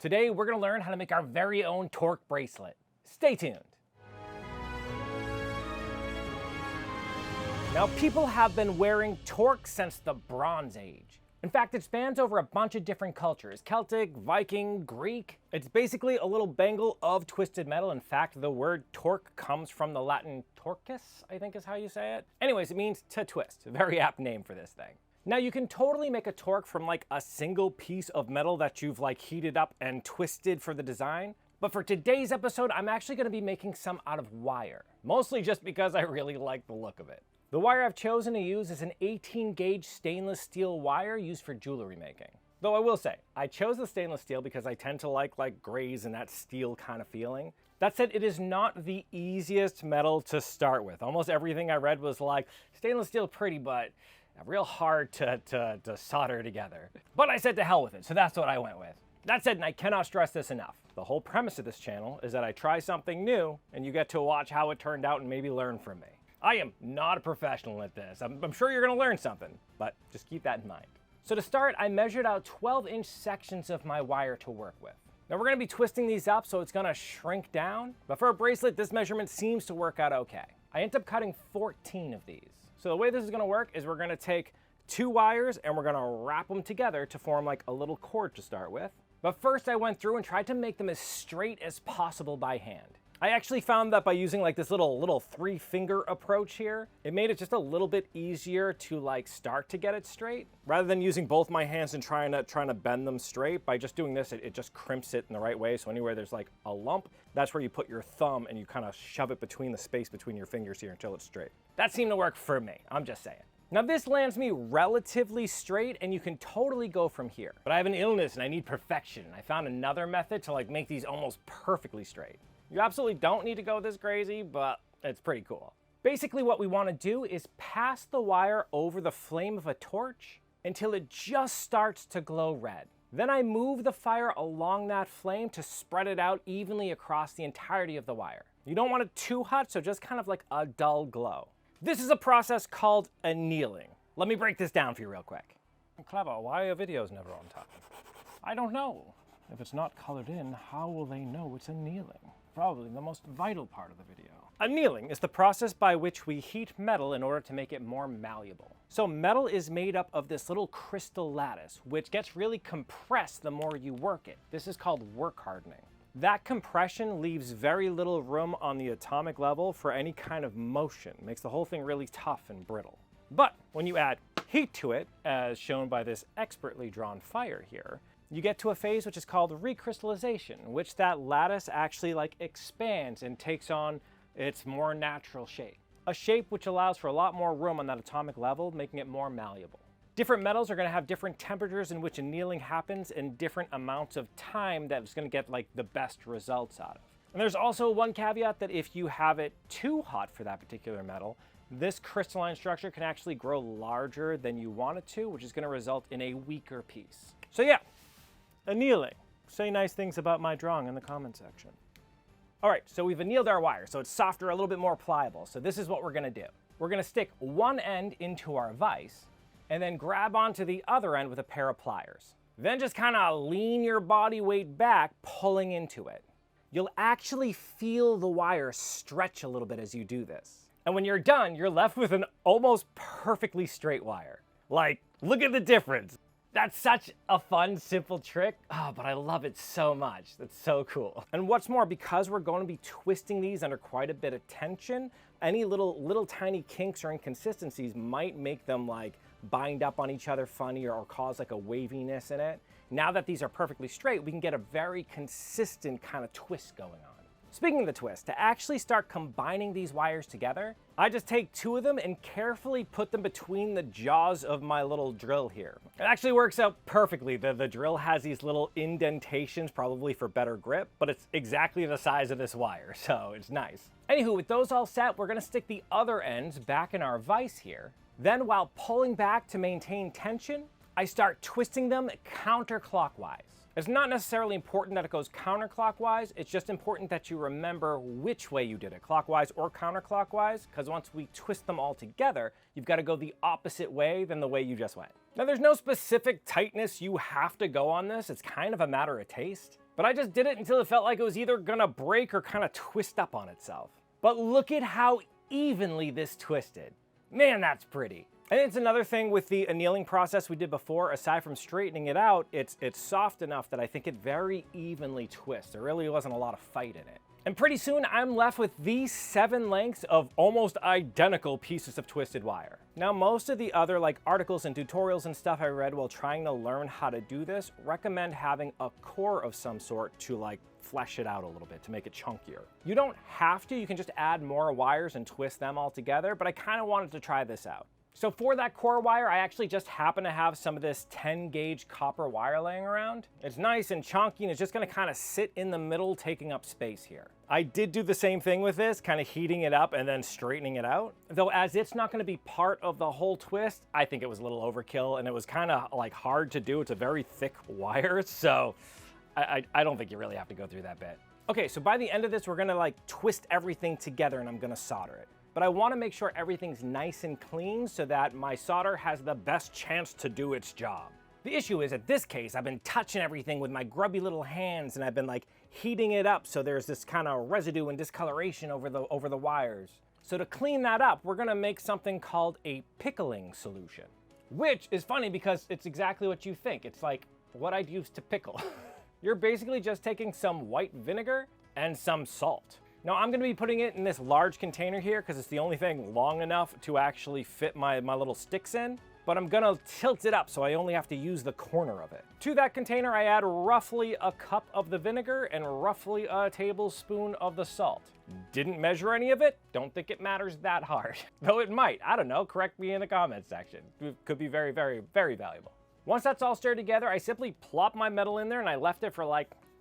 Today we're going to learn how to make our very own Torc bracelet. Stay tuned. Now, people have been wearing Torc since the Bronze Age. In fact, it spans over a bunch of different cultures: Celtic, Viking, Greek. It's basically a little bangle of twisted metal. In fact, the word torque comes from the Latin torcus, I think is how you say it. Anyways, it means to twist. A very apt name for this thing. Now, you can totally make a Torc from like a single piece of metal that you've like heated up and twisted for the design. But for today's episode, I'm actually going to be making some out of wire. Mostly just because I really like the look of it. The wire I've chosen to use is an 18 gauge stainless steel wire used for jewelry making. Though I will say, I chose the stainless steel because I tend to like grays and that steel kind of feeling. That said, it is not the easiest metal to start with. Almost everything I read was like, stainless steel pretty, but real hard to solder together. But I said to hell with it, so that's what I went with. That said, and I cannot stress this enough, the whole premise of this channel is that I try something new and you get to watch how it turned out and maybe learn from me. I am not a professional at this. I'm sure you're gonna learn something, but just keep that in mind. So to start, I measured out 12-inch sections of my wire to work with. Now we're gonna be twisting these up so it's gonna shrink down, but for a bracelet, this measurement seems to work out okay. I ended up cutting 14 of these. So the way this is gonna work is we're gonna take 2 wires and we're gonna wrap them together to form like a little cord to start with. But first I went through and tried to make them as straight as possible by hand. I actually found that by using like this little 3-finger approach here, it made it just a little bit easier to like start to get it straight. Rather than using both my hands and trying to bend them straight, by just doing this, it just crimps it in the right way. So anywhere there's like a lump, that's where you put your thumb and you kind of shove it between the space between your fingers here until it's straight. That seemed to work for me, I'm just saying. Now this lands me relatively straight and you can totally go from here. But I have an illness and I need perfection. I found another method to like make these almost perfectly straight. You absolutely don't need to go this crazy, but it's pretty cool. Basically what we want to do is pass the wire over the flame of a torch until it just starts to glow red. Then I move the fire along that flame to spread it out evenly across the entirety of the wire. You don't want it too hot, so just kind of like a dull glow. This is a process called annealing. Let me break this down for you real quick. Clever, why are videos never on time? I don't know. If it's not colored in, how will they know it's annealing? Probably the most vital part of the video. Annealing is the process by which we heat metal in order to make it more malleable. So metal is made up of this little crystal lattice, which gets really compressed the more you work it. This is called work hardening. That compression leaves very little room on the atomic level for any kind of motion. It makes the whole thing really tough and brittle. But when you add heat to it, as shown by this expertly drawn fire here, you get to a phase which is called recrystallization, in which that lattice actually like expands and takes on its more natural shape. A shape which allows for a lot more room on that atomic level, making it more malleable. Different metals are going to have different temperatures in which annealing happens and different amounts of time that it's going to get like the best results out of. And there's also one caveat that if you have it too hot for that particular metal, this crystalline structure can actually grow larger than you want it to, which is going to result in a weaker piece. So yeah. Annealing. Say nice things about my drawing in the comment section. All right, so we've annealed our wire, so it's softer, a little bit more pliable. So this is what we're gonna do. We're gonna stick one end into our vise and then grab onto the other end with a pair of pliers. Then just kind of lean your body weight back, pulling into it. You'll actually feel the wire stretch a little bit as you do this. And when you're done, you're left with an almost perfectly straight wire. Like, look at the difference. That's such a fun, simple trick. Oh, but I love it so much. That's so cool. And what's more, because we're going to be twisting these under quite a bit of tension, any little tiny kinks or inconsistencies might make them like bind up on each other funny or cause like a waviness in it. Now that these are perfectly straight, we can get a very consistent kind of twist going on. Speaking of the twist, to actually start combining these wires together, I just take 2 of them and carefully put them between the jaws of my little drill here. It actually works out perfectly. The drill has these little indentations, probably for better grip, but it's exactly the size of this wire, so it's nice. Anywho, with those all set, we're gonna stick the other ends back in our vise here. Then while pulling back to maintain tension, I start twisting them counterclockwise. It's not necessarily important that it goes counterclockwise, it's just important that you remember which way you did it, clockwise or counterclockwise, because once we twist them all together, you've got to go the opposite way than the way you just went. Now there's no specific tightness you have to go on this, it's kind of a matter of taste. But I just did it until it felt like it was either gonna break or kind of twist up on itself. But look at how evenly this twisted. Man, that's pretty. And it's another thing with the annealing process we did before. Aside from straightening it out, it's soft enough that I think it very evenly twists. There really wasn't a lot of fight in it. And pretty soon I'm left with these 7 lengths of almost identical pieces of twisted wire. Now, most of the other articles and tutorials and stuff I read while trying to learn how to do this recommend having a core of some sort to flesh it out a little bit to make it chunkier. You don't have to, you can just add more wires and twist them all together, but I kind of wanted to try this out. So for that core wire, I actually just happen to have some of this 10 gauge copper wire laying around. It's nice and chunky and it's just gonna kind of sit in the middle, taking up space here. I did do the same thing with this, kind of heating it up and then straightening it out. Though as it's not gonna be part of the whole twist, I think it was a little overkill and it was kind of hard to do. It's a very thick wire, so I don't think you really have to go through that bit. Okay, so by the end of this, we're gonna twist everything together and I'm gonna solder it. But I want to make sure everything's nice and clean so that my solder has the best chance to do its job. The issue is, at this case, I've been touching everything with my grubby little hands and I've been heating it up so there's this kind of residue and discoloration over the wires. So to clean that up, we're gonna make something called a pickling solution. Which is funny because it's exactly what you think. It's like what I'd use to pickle. You're basically just taking some white vinegar and some salt. Now I'm gonna be putting it in this large container here because it's the only thing long enough to actually fit my little sticks in, but I'm gonna tilt it up so I only have to use the corner of it. To that container, I add roughly a cup of the vinegar and roughly a tablespoon of the salt. Didn't measure any of it, don't think it matters that hard. Though it might, I don't know, correct me in the comments section. It could be very, very, very valuable. Once that's all stirred together, I simply plop my metal in there and I left it for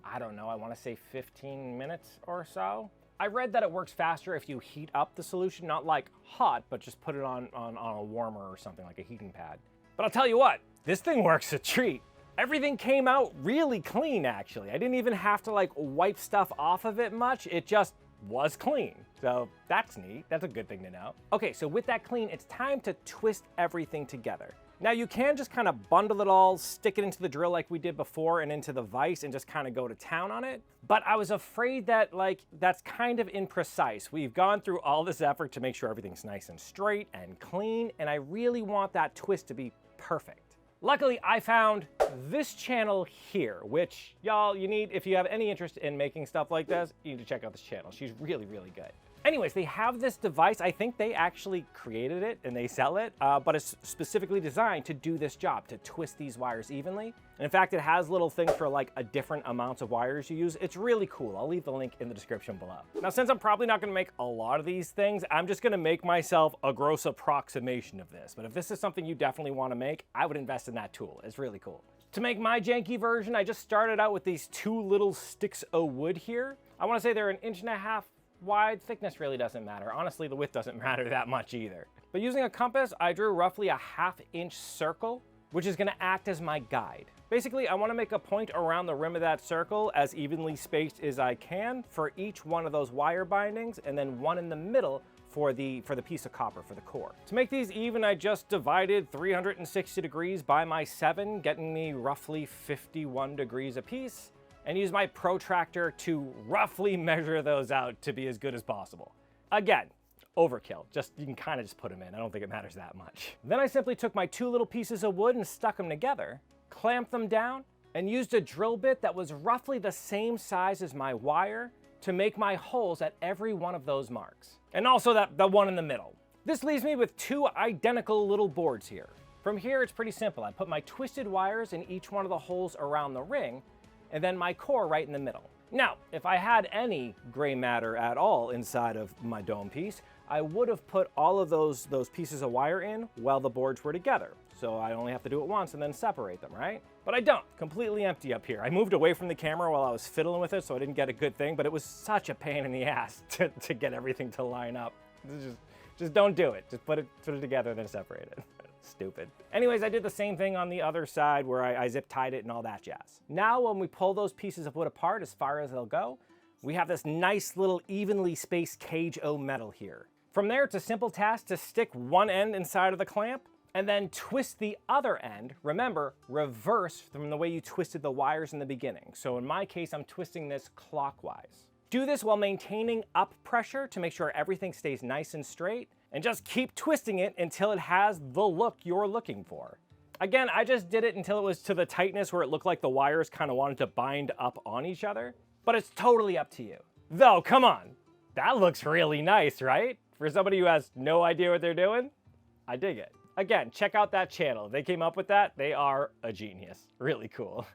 I don't know, I wanna say 15 minutes or so. I read that it works faster if you heat up the solution, not hot, but just put it on a warmer or something like a heating pad. But I'll tell you what, this thing works a treat. Everything came out really clean, actually. I didn't even have to wipe stuff off of it much. It just was clean. So that's neat. That's a good thing to know. Okay, so with that clean, it's time to twist everything together. Now you can just kind of bundle it all, stick it into the drill like we did before and into the vise and just kind of go to town on it. But I was afraid that that's kind of imprecise. We've gone through all this effort to make sure everything's nice and straight and clean, and I really want that twist to be perfect. Luckily, I found this channel here, which y'all, you need, if you have any interest in making stuff like this, you need to check out this channel. She's really, really good. Anyways, they have this device. I think they actually created it and they sell it, but it's specifically designed to do this job, to twist these wires evenly. And in fact, it has little things for a different amounts of wires you use. It's really cool. I'll leave the link in the description below. Now, since I'm probably not gonna make a lot of these things, I'm just gonna make myself a gross approximation of this. But if this is something you definitely wanna make, I would invest in that tool. It's really cool. To make my janky version, I just started out with these 2 little sticks of wood here. I wanna say they're 1.5 inches wide. Thickness really doesn't matter. Honestly, the width doesn't matter that much either. But using a compass, I drew roughly a 1/2 inch circle, which is gonna act as my guide. Basically, I wanna make a point around the rim of that circle as evenly spaced as I can for each one of those wire bindings, and then one in the middle for the piece of copper for the core. To make these even, I just divided 360 degrees by my 7, getting me roughly 51 degrees apiece, and use my protractor to roughly measure those out to be as good as possible. Again, overkill. You can kind of just put them in. I don't think it matters that much. Then I simply took my 2 little pieces of wood and stuck them together, clamped them down, and used a drill bit that was roughly the same size as my wire to make my holes at every one of those marks. And also the one in the middle. This leaves me with 2 identical little boards here. From here, it's pretty simple. I put my twisted wires in each one of the holes around the ring, and then my core right in the middle. Now, if I had any gray matter at all inside of my dome piece, I would have put all of those pieces of wire in while the boards were together. So I only have to do it once and then separate them, right? But I don't, completely empty up here. I moved away from the camera while I was fiddling with it, so I didn't get a good thing, but it was such a pain in the ass to get everything to line up. Just don't do it. Just put it together, then separate it. Stupid. Anyways, I did the same thing on the other side where I zip tied it and all that jazz. Now, when we pull those pieces of wood apart as far as they'll go, we have this nice little evenly spaced cage o' metal here. From there, it's a simple task to stick one end inside of the clamp and then twist the other end. Remember, reverse from the way you twisted the wires in the beginning. So in my case, I'm twisting this clockwise. Do this while maintaining up pressure to make sure everything stays nice and straight, and just keep twisting it until it has the look you're looking for. Again, I just did it until it was to the tightness where it looked like the wires kind of wanted to bind up on each other, but it's totally up to you. Though, come on, that looks really nice, right? For somebody who has no idea what they're doing, I dig it. Again, check out that channel. If they came up with that, they are a genius. Really cool.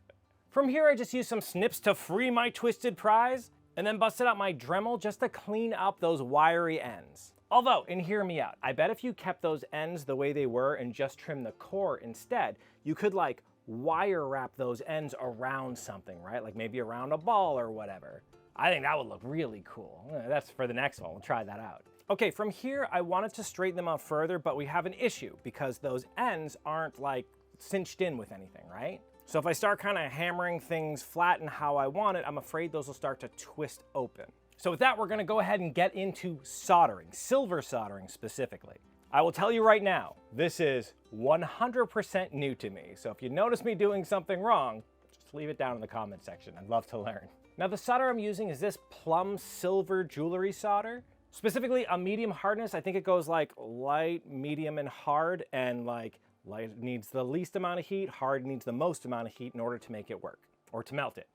From here, I just used some snips to free my twisted prize, and then busted out my Dremel just to clean up those wiry ends. Although, and hear me out, I bet if you kept those ends the way they were and just trimmed the core instead, you could like wire wrap those ends around something, right? Like maybe around a ball or whatever. I think that would look really cool. That's for the next one, we'll try that out. Okay, from here, I wanted to straighten them out further, but we have an issue because those ends aren't like cinched in with anything, right? So if I start kind of hammering things flat and how I want it, I'm afraid those will start to twist open. So with that, we're gonna go ahead and get into soldering, silver soldering specifically. I will tell you right now, this is 100% new to me. So if you notice me doing something wrong, just leave it down in the comment section. I'd love to learn. Now the solder I'm using is this Plumb silver jewelry solder. Specifically a medium hardness. I think it goes like light, medium, and hard, and like light needs the least amount of heat, hard needs the most amount of heat in order to make it work, or to melt it,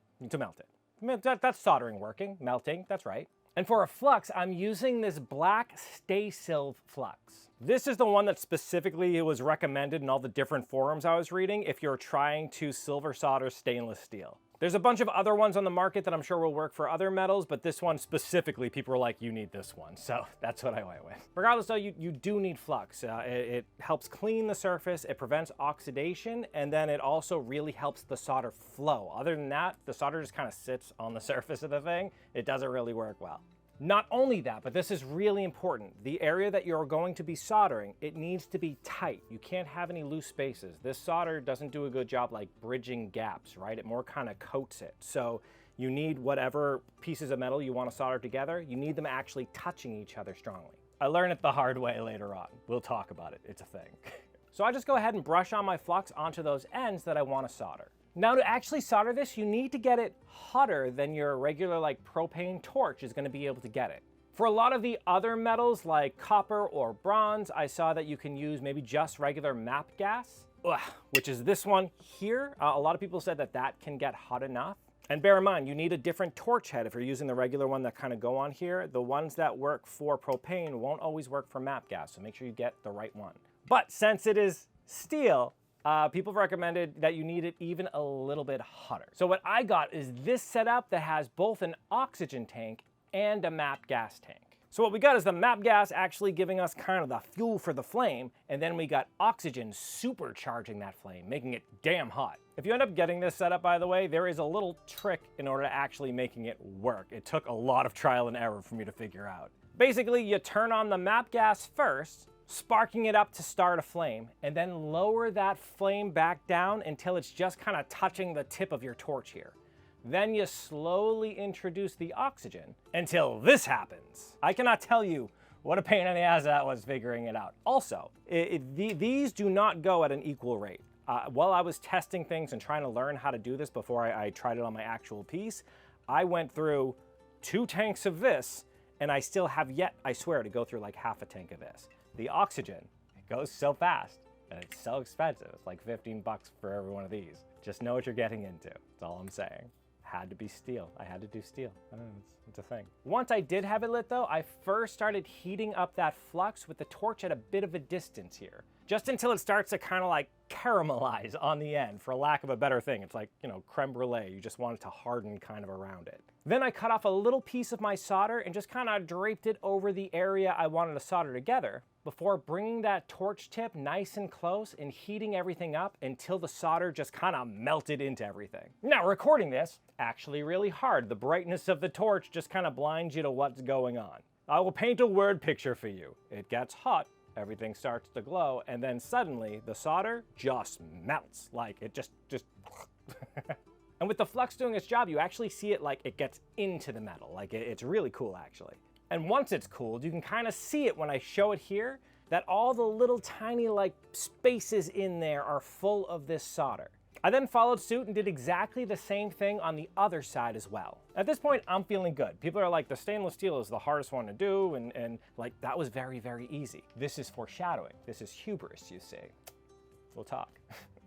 That's soldering working, melting, that's right. And for a flux, I'm using this black Silv flux. This is the one that specifically was recommended in all the different forums I was reading if you're trying to silver solder stainless steel. There's a bunch of other ones on the market that I'm sure will work for other metals, but this one specifically, people were like, you need this one. So that's what I went with. Regardless though, you do need flux. It helps clean the surface, it prevents oxidation, and then it also really helps the solder flow. Other than that, the solder just kind of sits on the surface of the thing. It doesn't really work well. Not only that, but this is really important. The area that you're going to be soldering, it needs to be tight. You can't have any loose spaces. This solder doesn't do a good job like bridging gaps, right? It more kind of coats it. So you need whatever pieces of metal you want to solder together, you need them actually touching each other strongly. I learned it the hard way later on. We'll talk about it, it's a thing. So I just go ahead and brush on my flux onto those ends that I want to solder. Now to actually solder this, you need to get it hotter than your regular like propane torch is going to be able to get it. For a lot of the other metals like copper or bronze, I saw that you can use maybe just regular MAP gas, which is this one here. A lot of people said that that can get hot enough. And bear in mind, you need a different torch head if you're using the regular one that kind of go on here. The ones that work for propane won't always work for MAP gas, so make sure you get the right one. But since it is steel, people have recommended that you need it even a little bit hotter. So what I got is this setup that has both an oxygen tank and a MAP gas tank. So what we got is the MAP gas actually giving us kind of the fuel for the flame, and then we got oxygen supercharging that flame, making it damn hot. If you end up getting this setup, by the way, there is a little trick in order to actually making it work. It took a lot of trial and error for me to figure out. Basically, you turn on the MAP gas first, sparking it up to start a flame, and then lower that flame back down until it's just kind of touching the tip of your torch here. Then you slowly introduce the oxygen until this happens. I cannot tell you what a pain in the ass that was figuring it out. Also, these do not go at an equal rate. While I was testing things and trying to learn how to do this before I tried it on my actual piece, I went through 2 tanks of this, and I still have yet, I swear, to go through like half a tank of this. The oxygen, it goes so fast, and it's so expensive. It's like 15 bucks for every one of these. Just know what you're getting into. That's all I'm saying. Had to be steel. I had to do steel. I don't know, it's a thing. Once I did have it lit though, I first started heating up that flux with the torch at a bit of a distance here, just until it starts to kind of like caramelize on the end, for lack of a better thing. It's like, you know, creme brulee. You just want it to harden kind of around it. Then I cut off a little piece of my solder and just kind of draped it over the area I wanted to solder together before bringing that torch tip nice and close and heating everything up until the solder just kind of melted into everything. Now recording this, actually really hard. The brightness of the torch just kind of blinds you to what's going on. I will paint a word picture for you. It gets hot, everything starts to glow, and then suddenly the solder just melts. Like it just And with the flux doing its job, you actually see it like it gets into the metal. Like it's really cool actually. And once it's cooled, you can kind of see it when I show it here. that all the little tiny like spaces in there are full of this solder. I then followed suit and did exactly the same thing on the other side as well. At this point, I'm feeling good. People are like, the stainless steel is the hardest one to do, and like, that was very, very easy. This is foreshadowing. This is hubris, you see. We'll talk.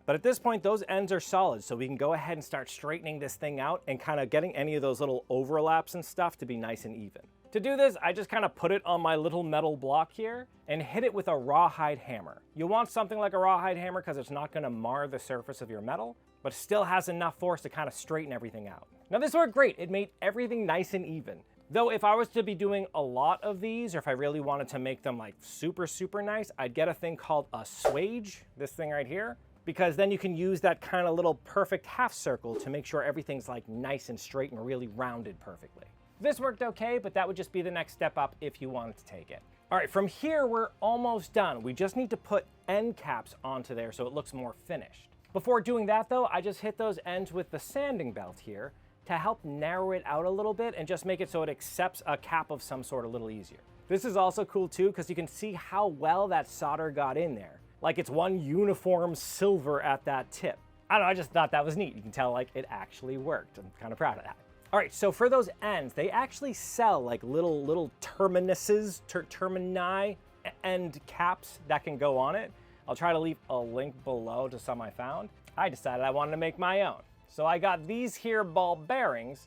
But at this point, those ends are solid, so we can go ahead and start straightening this thing out and kind of getting any of those little overlaps and stuff to be nice and even. To do this, I just kind of put it on my little metal block here and hit it with a rawhide hammer. You'll want something like a rawhide hammer because it's not going to mar the surface of your metal, but still has enough force to kind of straighten everything out. Now this worked great. It made everything nice and even. Though if I was to be doing a lot of these, or if I really wanted to make them like super, super nice, I'd get a thing called a swage, this thing right here, because then you can use that kind of little perfect half circle to make sure everything's like nice and straight and really rounded perfectly. This worked okay, but that would just be the next step up if you wanted to take it. All right, from here, we're almost done. We just need to put end caps onto there so it looks more finished. Before doing that though, I just hit those ends with the sanding belt here to help narrow it out a little bit and just make it so it accepts a cap of some sort a little easier. This is also cool too, because you can see how well that solder got in there. Like it's one uniform silver at that tip. I don't know, I just thought that was neat. You can tell like it actually worked. I'm kind of proud of that. All right, so for those ends, they actually sell like little terminuses, termini end caps that can go on it. I'll try to leave a link below to some I found. I decided I wanted to make my own. So I got these here ball bearings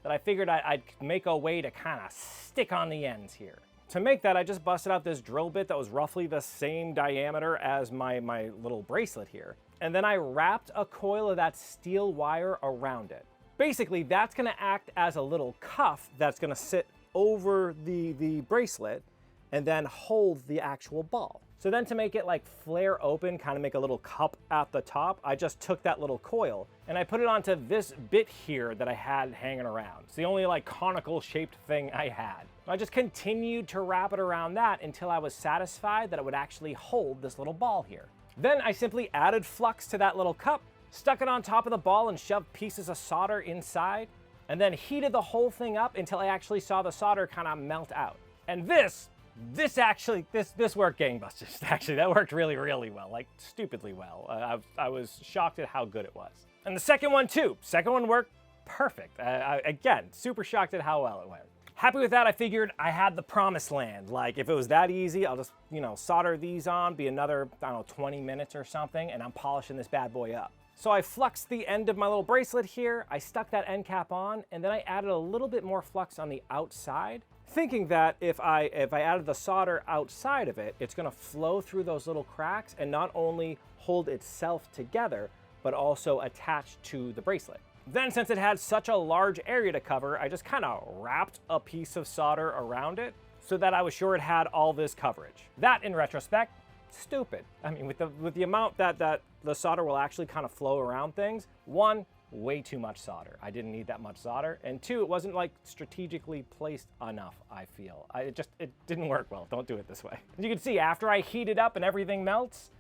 that I figured I'd make a way to kind of stick on the ends here. To make that, I just busted out this drill bit that was roughly the same diameter as my little bracelet here. And then I wrapped a coil of that steel wire around it. Basically, that's gonna act as a little cuff that's gonna sit over the bracelet and then hold the actual ball. So then to make it like flare open, kind of make a little cup at the top, I just took that little coil and I put it onto this bit here that I had hanging around. It's the only like conical shaped thing I had. I just continued to wrap it around that until I was satisfied that it would actually hold this little ball here. Then I simply added flux to that little cup, stuck it on top of the ball and shoved pieces of solder inside, and then heated the whole thing up until I actually saw the solder kind of melt out. And this worked gangbusters. Actually, that worked really, really well, like stupidly well. I was shocked at how good it was. And the second one too. Second one worked perfect. Again, super shocked at how well it went. Happy with that, I figured I had the promised land. Like if it was that easy, I'll just, solder these on, be another, 20 minutes or something, and I'm polishing this bad boy up. So I fluxed the end of my little bracelet here, I stuck that end cap on, and then I added a little bit more flux on the outside, thinking that if I added the solder outside of it, it's gonna flow through those little cracks and not only hold itself together, but also attach to the bracelet. Then since it had such a large area to cover, I just kind of wrapped a piece of solder around it so that I was sure it had all this coverage. That, in retrospect, stupid. I mean, with the amount that the solder will actually kind of flow around things, one, way too much solder. I didn't need that much solder. And two, it wasn't like strategically placed enough, I feel. It didn't work well. Don't do it this way. As you can see, after I heat it up and everything melts,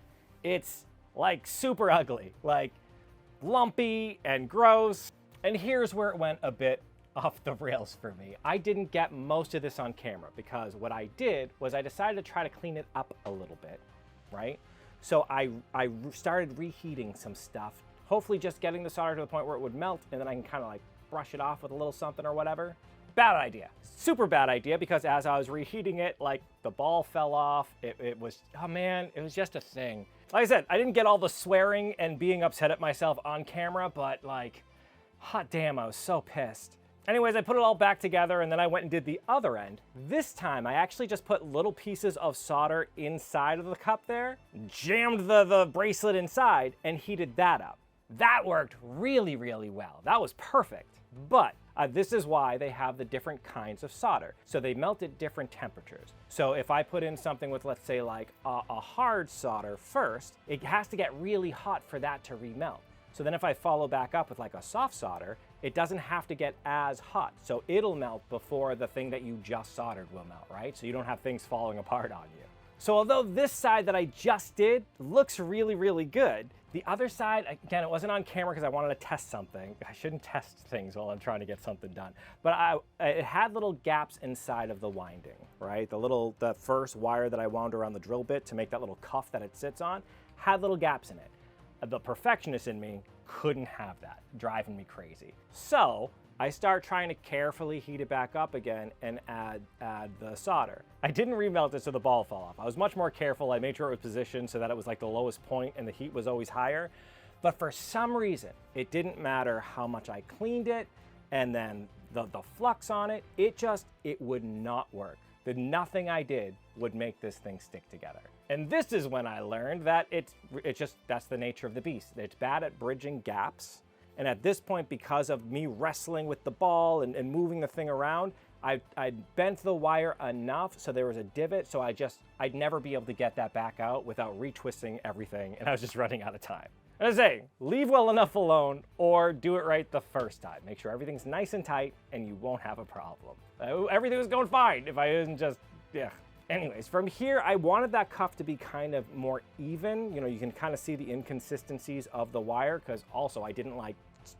it's like super ugly, like lumpy and gross. And here's where it went a bit off the rails for me. I didn't get most of this on camera because what I did was I decided to try to clean it up a little bit, right? So I started reheating some stuff, hopefully just getting the solder to the point where it would melt and then I can kind of like brush it off with a little something or whatever. Bad idea, super bad idea, because as I was reheating it, like the ball fell off. It was, oh man, it was just a thing. Like I said, I didn't get all the swearing and being upset at myself on camera, but like, hot damn, I was so pissed. Anyways, I put it all back together and then I went and did the other end. This time, I actually just put little pieces of solder inside of the cup there, jammed the bracelet inside, and heated that up. That worked really, really well. That was perfect. But this is why they have the different kinds of solder. So they melt at different temperatures. So if I put in something with, let's say, like a hard solder first, it has to get really hot for that to remelt. So then if I follow back up with like a soft solder, it doesn't have to get as hot. So it'll melt before the thing that you just soldered will melt, right? So you don't have things falling apart on you. So although this side that I just did looks really, really good, the other side, again, it wasn't on camera because I wanted to test something. I shouldn't test things while I'm trying to get something done. But it had little gaps inside of the winding, right? The first wire that I wound around the drill bit to make that little cuff that it sits on had little gaps in it. The perfectionist in me couldn't have that, driving me crazy. So I start trying to carefully heat it back up again and add the solder. I didn't remelt it so the ball fell off. I was much more careful. I made sure it was positioned so that it was like the lowest point and the heat was always higher. But for some reason, it didn't matter how much I cleaned it and then the flux on it, it would not work. Nothing I did would make this thing stick together. And this is when I learned that that's the nature of the beast. It's bad at bridging gaps. And at this point, because of me wrestling with the ball and moving the thing around, I bent the wire enough so there was a divot, so I'd never be able to get that back out without retwisting everything, and I was just running out of time. And I say, leave well enough alone or do it right the first time. Make sure everything's nice and tight and you won't have a problem. Everything was going fine if I didn't just, yeah. Anyways, from here, I wanted that cuff to be kind of more even. You know, you can kind of see the inconsistencies of the wire because also I didn't like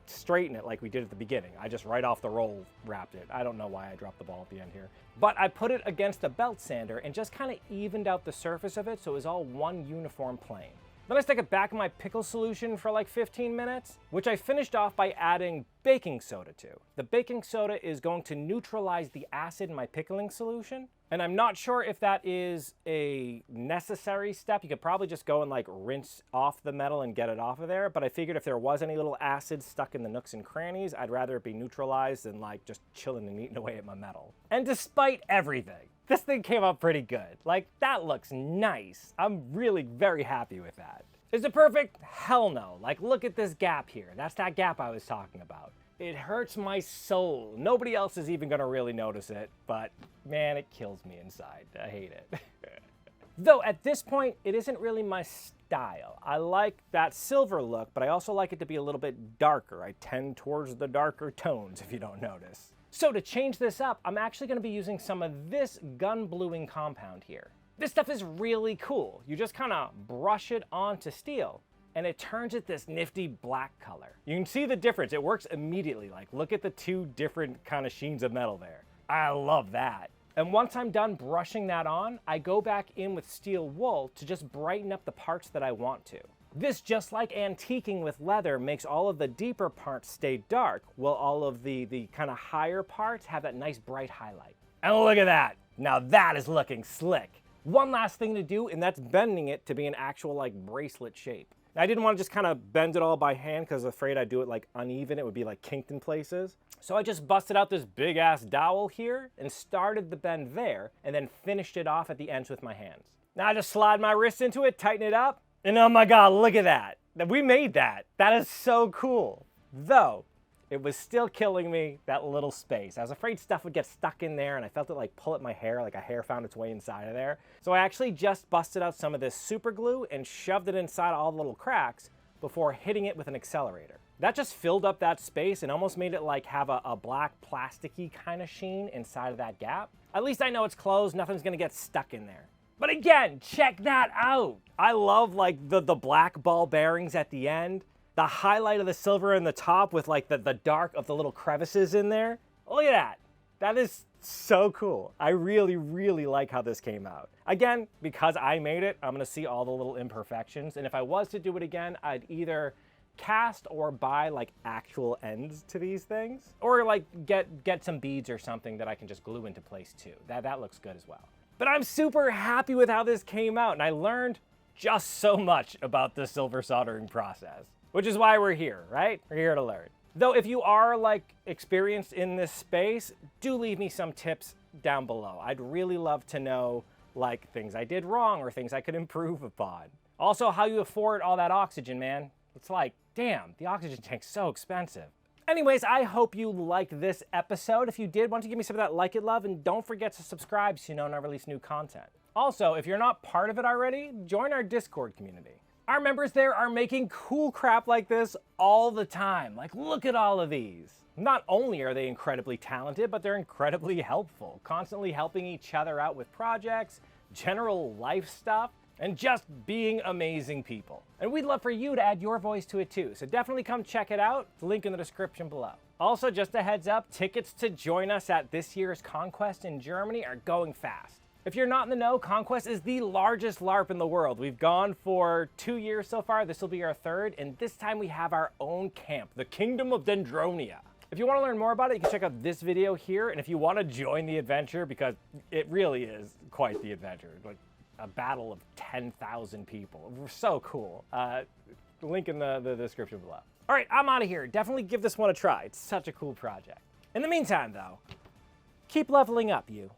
straighten it like we did at the beginning. I just right off the roll wrapped it. I don't know why I dropped the ball at the end here. But I put it against a belt sander and just kind of evened out the surface of it so it was all one uniform plane. Then I stuck it back in my pickle solution for like 15 minutes, which I finished off by adding baking soda to. The baking soda is going to neutralize the acid in my pickling solution. And I'm not sure if that is a necessary step. You could probably just go and like rinse off the metal and get it off of there. But I figured if there was any little acid stuck in the nooks and crannies, I'd rather it be neutralized than like just chilling and eating away at my metal. And despite everything, this thing came out pretty good. Like, that looks nice. I'm really very happy with that. Is it perfect? Hell no. Like, look at this gap here. That's that gap I was talking about. It hurts my soul. Nobody else is even gonna really notice it, but man, it kills me inside. I hate it. Though at this point, it isn't really my style. I like that silver look, but I also like it to be a little bit darker. I tend towards the darker tones, if you don't notice. So to change this up, I'm actually gonna be using some of this gun bluing compound here. This stuff is really cool. You just kind of brush it onto steel and it turns it this nifty black color. You can see the difference. It works immediately. Like, look at the two different kind of sheens of metal there. I love that. And once I'm done brushing that on, I go back in with steel wool to just brighten up the parts that I want to. This, just like antiquing with leather, makes all of the deeper parts stay dark, while all of the kind of higher parts have that nice bright highlight. And look at that. Now that is looking slick. One last thing to do, and that's bending it to be an actual like bracelet shape. I didn't want to just kind of bend it all by hand because I was afraid I'd do it like uneven. It would be like kinked in places. So I just busted out this big ass dowel here and started the bend there and then finished it off at the ends with my hands. Now I just slide my wrist into it, tighten it up, and oh my God, look at that. We made that. That is so cool. Though, it was still killing me, that little space. I was afraid stuff would get stuck in there and I felt it like pull at my hair, like a hair found its way inside of there. So I actually just busted out some of this super glue and shoved it inside all the little cracks before hitting it with an accelerator. That just filled up that space and almost made it like have a black plasticky kind of sheen inside of that gap. At least I know it's closed, nothing's gonna get stuck in there. But again, check that out. I love like the black ball bearings at the end. The highlight of the silver in the top with like the dark of the little crevices in there. Look at that. That is so cool. I really, really like how this came out. Again, because I made it, I'm gonna see all the little imperfections. And if I was to do it again, I'd either cast or buy like actual ends to these things, or like get some beads or something that I can just glue into place too. That looks good as well. But I'm super happy with how this came out, and I learned just so much about the silver soldering process. Which is why we're here, right? We're here to learn. Though if you are like experienced in this space, do leave me some tips down below. I'd really love to know like things I did wrong or things I could improve upon. Also, how you afford all that oxygen, man. It's like, damn, the oxygen tank's so expensive. Anyways, I hope you liked this episode. If you did, why don't you give me some of that like it love, and don't forget to subscribe so you know when I release new content. Also, if you're not part of it already, join our Discord community. Our members there are making cool crap like this all the time. Like, look at all of these. Not only are they incredibly talented, but they're incredibly helpful, constantly helping each other out with projects, general life stuff, and just being amazing people. And we'd love for you to add your voice to it too, so definitely come check it out. The link in the description below. Also, just a heads up, tickets to join us at this year's Conquest in Germany are going fast. If you're not in the know, Conquest is the largest LARP in the world. We've gone for 2 years so far. This will be our third, and this time we have our own camp, the Kingdom of Dendronia. If you want to learn more about it, you can check out this video here, and if you want to join the adventure, because it really is quite the adventure, like a battle of 10,000 people. We're so cool. Link in the description below. All right, I'm out of here. Definitely give this one a try. It's such a cool project. In the meantime, though, keep leveling up, you.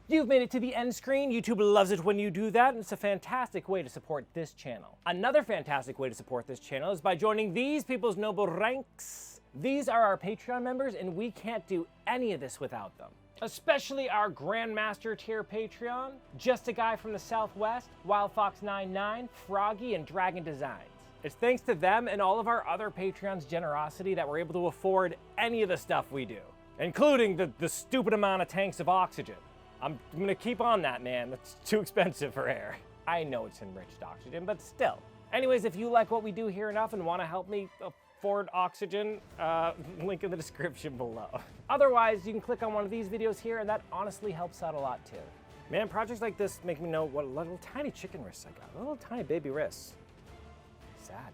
You've made it to the end screen. YouTube loves it when you do that, and it's a fantastic way to support this channel. Another fantastic way to support this channel is by joining these people's noble ranks. These are our Patreon members, and we can't do any of this without them. Especially our Grandmaster tier Patreon, Just a Guy from the Southwest, WildFox99, Froggy, and Dragon Designs. It's thanks to them and all of our other Patreons' generosity that we're able to afford any of the stuff we do, including the stupid amount of tanks of oxygen. I'm gonna keep on that, man. That's too expensive for air. I know it's enriched oxygen, but still. Anyways, if you like what we do here enough and want to help me afford oxygen, link in the description below. Otherwise, you can click on one of these videos here, and that honestly helps out a lot too. Man, projects like this make me know what little tiny chicken wrists I got. Little tiny baby wrists. Sad.